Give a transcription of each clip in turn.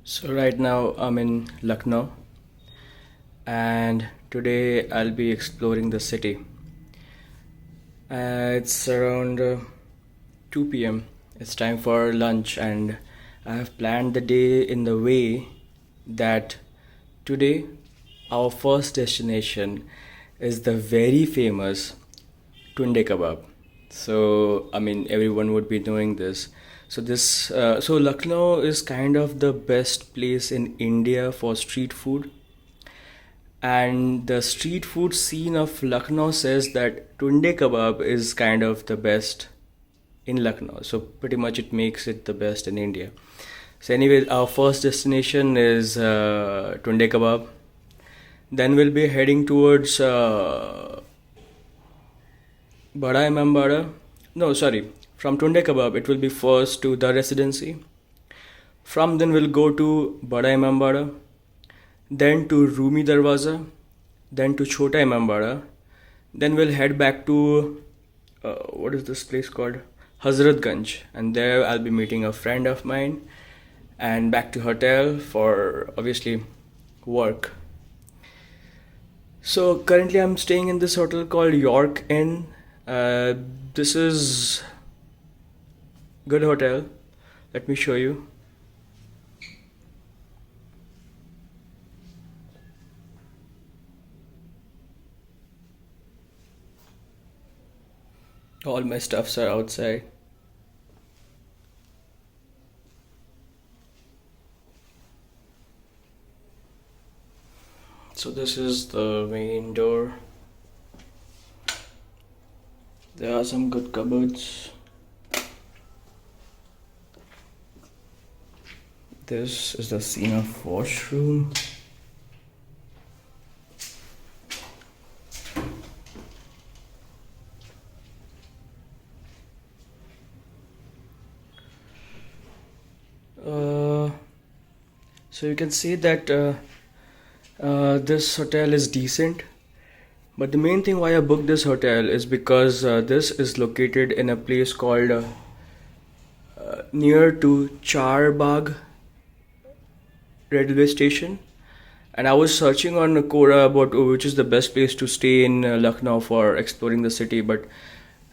So right now I'm in Lucknow and today I'll be exploring the city. It's around 2 p.m. It's time for lunch and I have planned the day in the way that today our first destination is the very famous Tunde Kebab. So everyone would be knowing this. So Lucknow is kind of the best place in India for street food, and the street food scene of Lucknow says that Tunde Kebab is kind of the best in Lucknow. So pretty much it makes it the best in India. So anyway, our first destination is Tunde Kebab. Then we'll be heading towards Bada Imambara. No, sorry. From Tunde Kebab, it will be first to the residency. From then we'll go to Bada Imambara, then to Rumi Darwaza, then to Chota Imambara. Then we'll head back to what is this place called? Hazratganj, and there I'll be meeting a friend of mine, and back to hotel for obviously work. So currently I'm staying in this hotel called York Inn. Uh, this is good hotel. Let me show you. All my stuffs are outside. So this is the main door. There are some good cupboards. This is the scene of washroom. Uh, so you can see that this hotel is decent. But the main thing why I booked this hotel is because this is located in a place called near to Charbagh railway station. And I was searching on Quora about which is the best place to stay in Lucknow for exploring the city.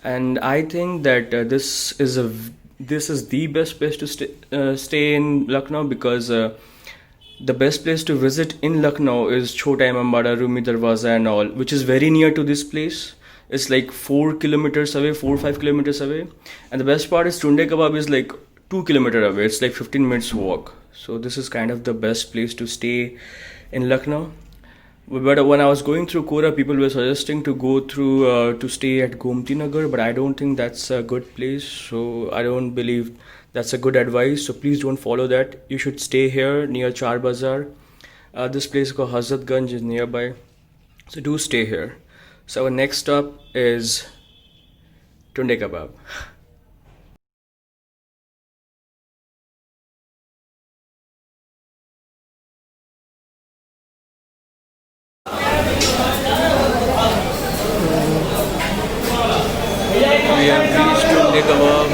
And I think that this is the best place to stay in Lucknow because the best place to visit in Lucknow is Chota Imambara, Rumi Darwaza, and all, which is very near to this place. It's like 4 kilometers away, 4 or 5 kilometers away. And the best part is Tunde Kebab is like 2 kilometers away. It's like 15 minutes walk. So this is kind of the best place to stay in Lucknow. But when I was going through Quora, people were suggesting to go through to stay at Gomti Nagar, but I don't think that's a good place. So I don't believe that's a good advice. So please don't follow that. You should stay here near Char Bazaar. This place called Hazratganj is nearby. So do stay here. So our next stop is Tunde Kebab. We have reached Tunde Kebab.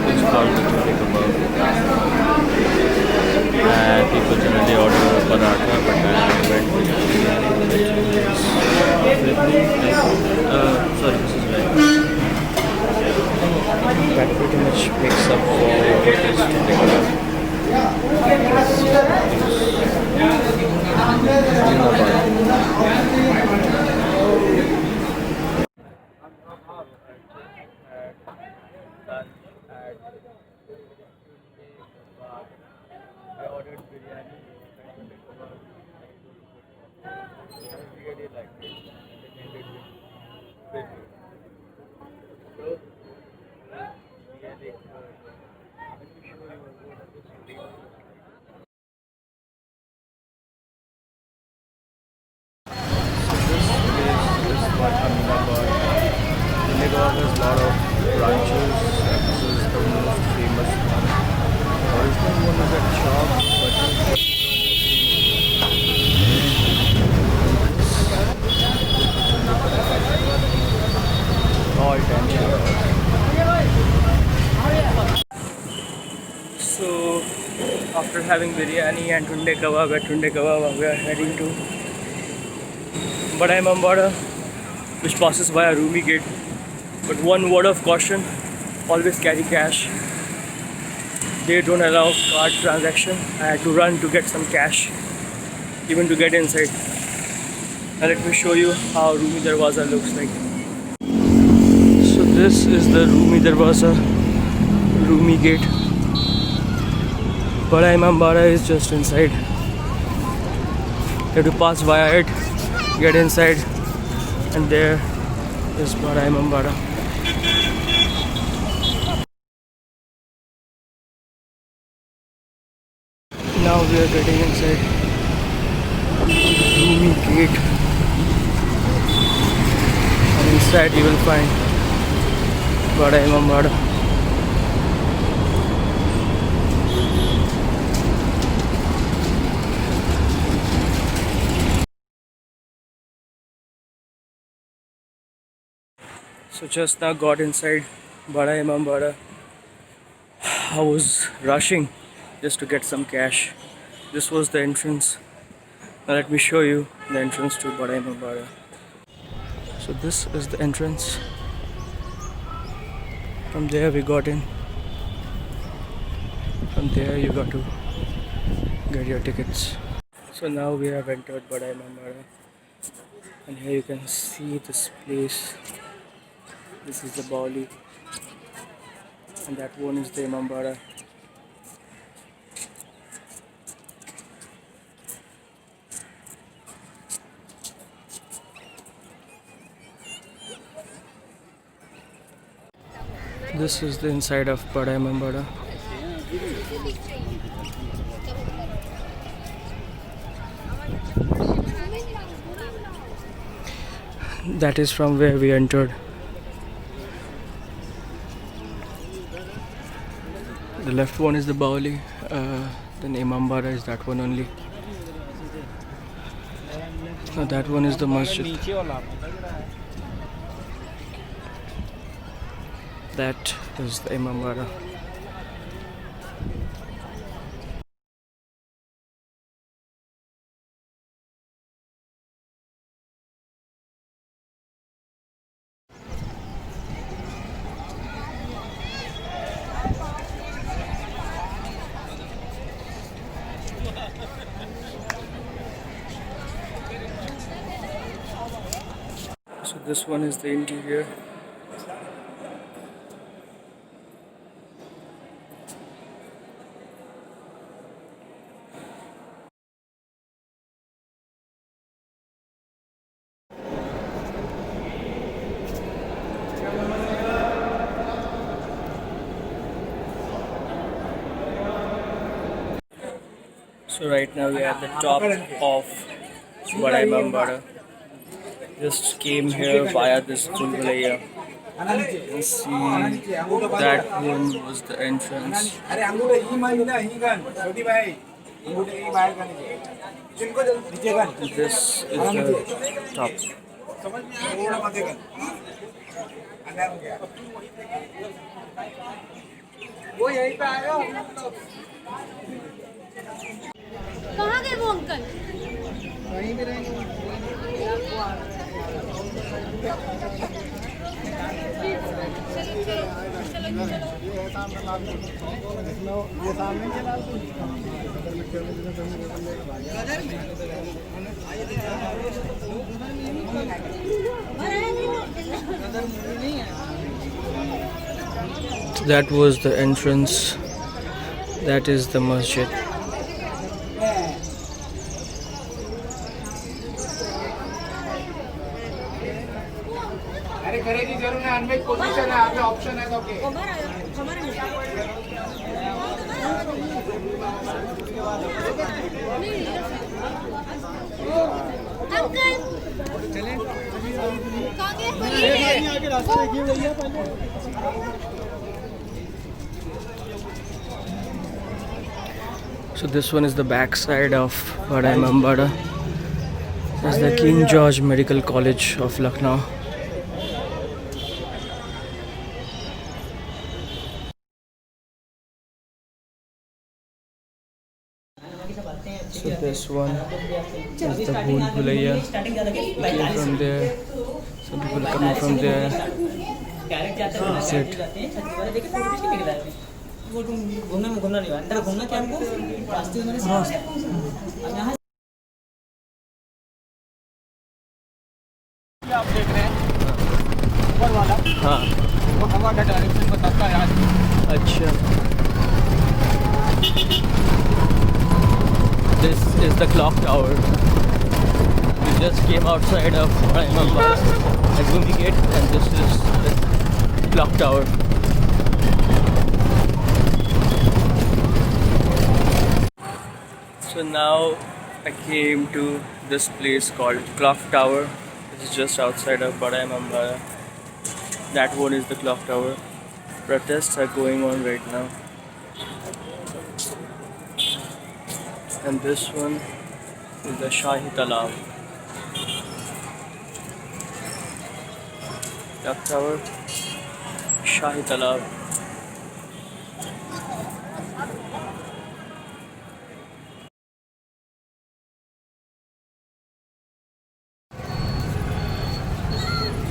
This is called the Tunde Kebab. And people generally order paratha, but I went with biryani, sorry, this is right. That pretty much makes up for this Tunde I ordered biryani and kebab. I really liked it. And it ended with So, really, let me show you what this having biryani and tunde kebab. At tunde kebab, we are heading to Bada Imam Bara, which passes via Rumi Gate. But one word of caution: always carry cash. They don't allow card transaction. I had to run to get some cash, even to get inside. Now let me show you how Rumi Darwaza looks like. So this is the Rumi Darwaza, Rumi Gate. Bada Imam Bara is just inside. You have to pass via it, get inside, and there is Bada Imam Bara. Now we are getting inside Rumi Gate, and inside you will find Bada Imam Bara. So just now got inside Bada Imam Bara. I was rushing just to get some cash. This was the entrance. Now let me show you the entrance to Bada Imam Bara. So this is the entrance. From there we got in. From there you got to get your tickets. So now we have entered Bada Imam Bara. And here you can see this place. This is the Bauli. And that one is the Imam Bara. This is the inside of Bada Imam Bara. That is from where we entered. The left one is the Bauli, then Imam Bara is that one only. Now that one is the masjid. That is the Imam Bara. So this one is the interior. So right now we are at the top of Bada Imam Bara. Just came here via this Bulbulaya. You can see that one was the entrance. This is the top. कहाँ गए वो uncle? वहीं पे रहेंगे। That was the entrance. That is the masjid. खरीदी जरूर है unmet position है आपका ऑप्शन है तो ओके अंकल चलें कहाँ गए? आगे रास्ता देखिए भैया पहले। So this one is the back side of Bada Imam Bara. That's the King George Medical College of Lucknow. So this one is the Bhool Bhulaiya. Came from there. Some people coming from there. That's it. घूमना नहीं अंदर घूमना क्या हमको रास्ते में आप देख रहे हैं ऊपर वाला हाँ वो हवा का डायरेक्शन बताता है आज अच्छा. This is the clock tower. We just came outside of Imambara at Bhumi Gate, and this is the clock tower. So now I came to this place called Clock Tower. This is just outside of Bada Imambara. That one is the clock tower. Protests are going on right now. And this one is the Shahi Talab. Clock Tower, Shahi Talab.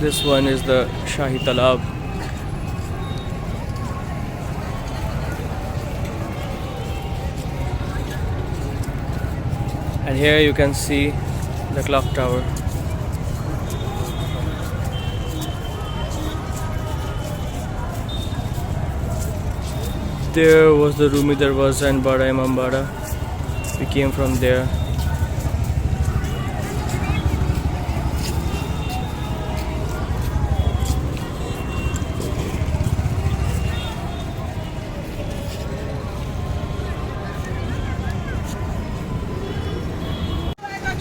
This one is the Shahi Talab. And here you can see the clock tower. There was the Rumi Darwaza and Bada Imambara. We came from there.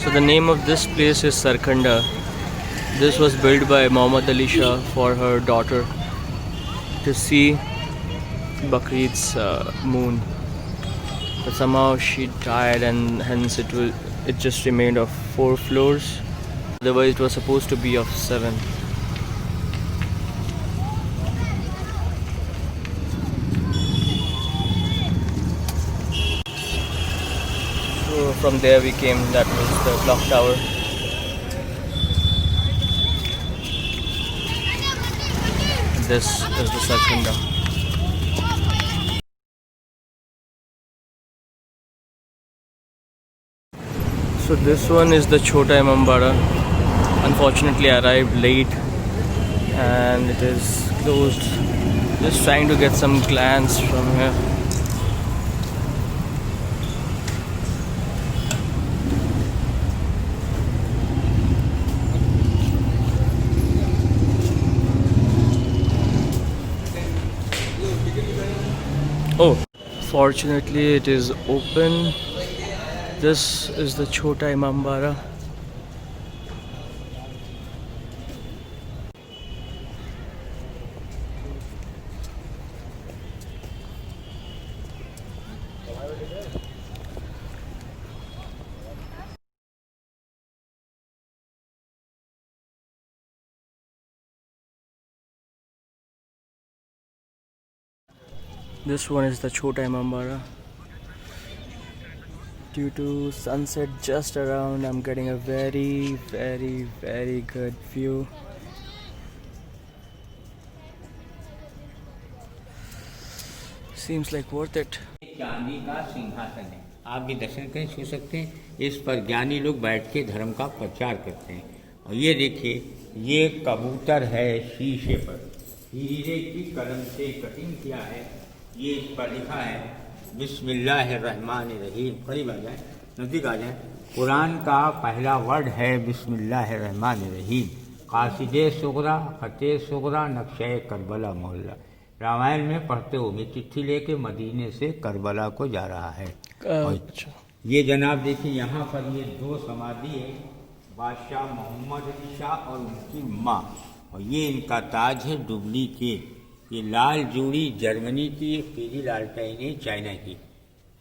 So the name of this place is Sarkhanda. This was built by Muhammad Ali Shah for her daughter to see Bakrid's moon. But somehow she died, and hence it just remained of 4 floors. Otherwise it was supposed to be of 7. So from there we came, that was the clock tower. This is the Sarkhanda. So this one is the Chota Imambara. Unfortunately I arrived late and it is closed. Just trying to get some glance from here. Oh, fortunately it is open. This is the Chota Imambara. This one is the Chota Imambara. Due to sunset just around, I'm getting a very, very, very good view. Seems like worth it. चांदी का सिंहासन है, आप भी दर्शन करें, छू सकते हैं। इस पर ज्ञानी लोग बैठ के धर्म का प्रचार करते हैं। और ये देखिए, ये कबूतर है शीशे पर, हीरे की कलम से कटिंग किया है। ये इस पर लिखा है बिस्मिल्लाहिर्रहमानिर्रहीम। करीब आ जाए, नज़दीक आ जाए। कुरान का पहला वर्ड है बिस्मिल्लाहिर्रहमानिर्रहीम। कासिदे सुगरा, फतेह सुगरा, नक्शे करबला मोहल्ला। रामायण में पढ़ते हुए चिट्ठी लेके मदीने से करबला को जा रहा है। अच्छा। ये जनाब देखिए, यहाँ पर ये 2 समाधि है, बादशाह मोहम्मद अली शाह और उनकी माँ। और ये इनका ताज है डुप्लीकेट। ये लाल जूड़ी जर्मनी की, ये पीली लालटेन है चाइना की।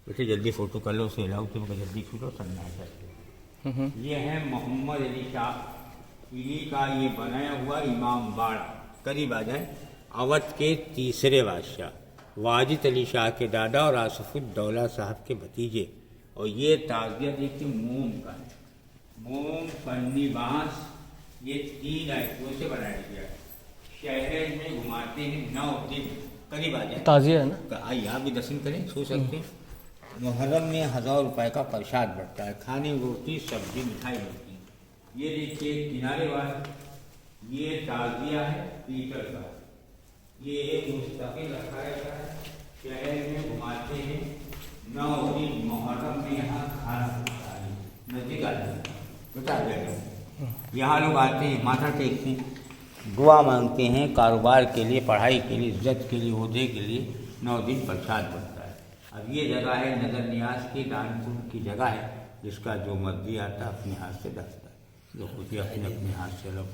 बेटे जल्दी फोटो कर लो, उसे लाओ, तुमको जल्दी छूटो, सन्ना है। ये है मोहम्मद अली शाह, इन्हीं का ये बनाया हुआ इमाम बाड़ा। करीब आ जाए। अवध के तीसरे बादशाह वाजिद अली शाह के दादा और आसफुद्दौला साहब के भतीजे। और ये ताजिया देखिए मोम का है, मोम, पन्नी, बांस, ये 3 आइटमों से बनाया गया है। शहर में घुमाते हैं 9 दिन, करीब आ जाए। ताजिया है ना? आइए आप भी दर्शन करें, सो सकते हैं। मुहर्रम में 1000 रुपए का प्रसाद बढ़ता है, खाने रोटी सब्जी मिठाई बनती है। ये देखिए किनारे वाला, ये ताजिया है पीतल का, ये मुस्तकिल रखा रहता है। शहर में घुमाते हैं 9 दिन, मुहर्रम में यहाँ खाना बनता है। नजदीक आ जाए, बता दें, यहाँ लोग आते हैं, माथा टेकते हैं, दुआ मांगते हैं, कारोबार के लिए, पढ़ाई के लिए, इज्जत के लिए, ओहदे के लिए 9 दिन प्रसाद बनता है। अब ये जगह है नजर नियाज की, दान पुण्य की जगह है, जिसका जो मर्जी आता है अपने हाथ से डालता है, जो कुछ अपने अपने हाथ से लोग।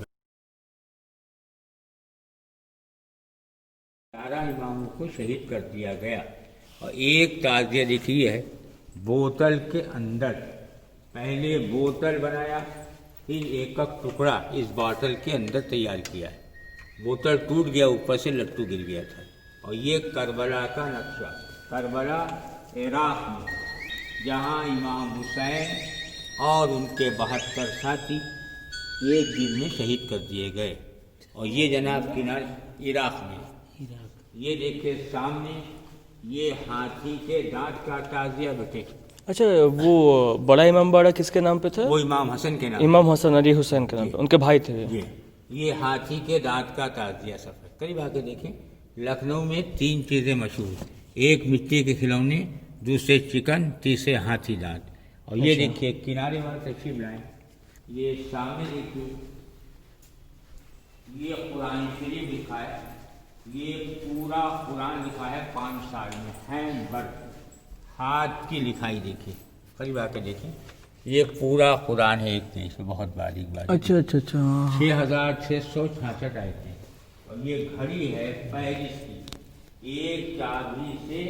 11 इमामों को शहीद कर दिया गया। और एक ताजिया देखिए है बोतल के अंदर, पहले बोतल बनाया, फिर एक टुकड़ा इस बोतल के अंदर तैयार किया है। बोतल टूट गया, ऊपर से लट्टू गिर गया था। और ये करबला का नक्शा, करबला इराक में, जहाँ इमाम हुसैन और उनके 72 साथी एक दिन में शहीद कर दिए गए। और ये जनाब किनारे इराक में, ये देखिए सामने, ये हाथी के दांत का ताजिया बेटे। अच्छा, वो बड़ा इमाम बाड़ा किसके नाम पे था? वो इमाम हसन के नाम, इमाम हसन अली हुसैन के नाम पे, उनके भाई थे। ये हाथी के दांत का ताजिया सफर। करीब आके देखें, लखनऊ में 3 चीज़ें मशहूर, एक मिट्टी के खिलौने, दूसरे चिकन, तीसरे हाथी दांत। और ये देखिए किनारे वाला तशरीफ लाएं, ये सामने देखिए, ये कुरान शरीफ लिखा है, ये पूरा कुरान लिखा है 5 साल में, हैंड वर्क, हाथ की लिखाई। देखिए करीब आके देखें, ये पूरा कुरान है, एक नहीं, इसमें बहुत बारीक बारीक। अच्छा अच्छा अच्छा। 6666 आयतें। और ये घड़ी है पेरिस की, एक चाबी से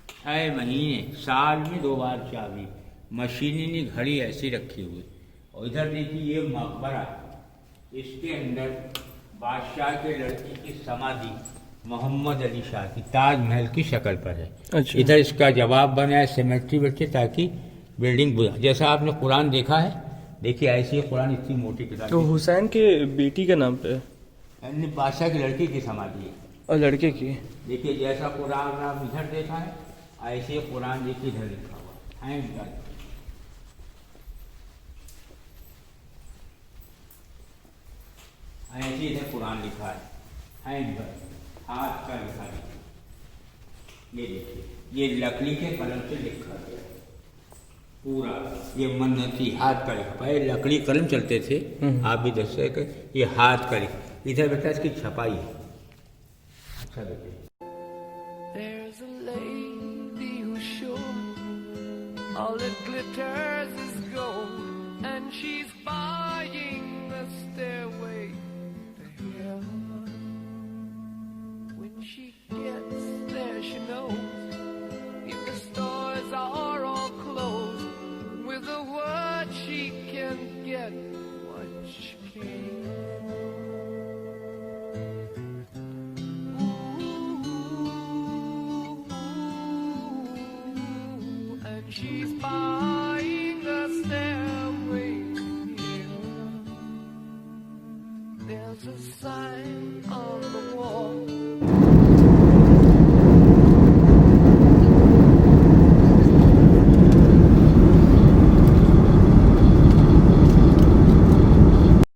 6 महीने, साल में 2 बार चाबी, मशीनी घड़ी ऐसी रखी हुई। और इधर देखिए ये मकबरा, इसके अंदर बादशाह के लड़की की समाधि मोहम्मद अली शाह की ताजमहल की शक्ल पर है। अच्छा। इधर इसका जवाब बना है सिमेट्री बच्चे, ताकि बिल्डिंग बुझा, जैसा आपने कुरान देखा है, देखिए ऐसी कुरान इतनी मोटी किताब। तो हुसैन के बेटी के नाम पे, यानी बादशाह की लड़की की समाधि है, और लड़के की। देखिए जैसा कुरान आप इधर देखा है, ऐसे कुरान देखिए इधर लिखा हुआ है, ऐसे इधर कुरान लिखा है, हाथ का लिखा है। ये देखिए, ये लकड़ी के कलम से लिखा गया पूरा, ये मन्नती हाथ का लिखा। पहले लकड़ी कलम चलते थे, आप भी देख सकते, ये हाथ का लिखा। इधर बेटा इसकी छपाई है। अच्छा देखिए, There's a lady who's sure all that glitters is gold, and she's buying the stairway to heaven. When she gets there, she knows if the stores are all closed, with a word she can get what she came for. She's buying the stairway to heaven. There's a sign on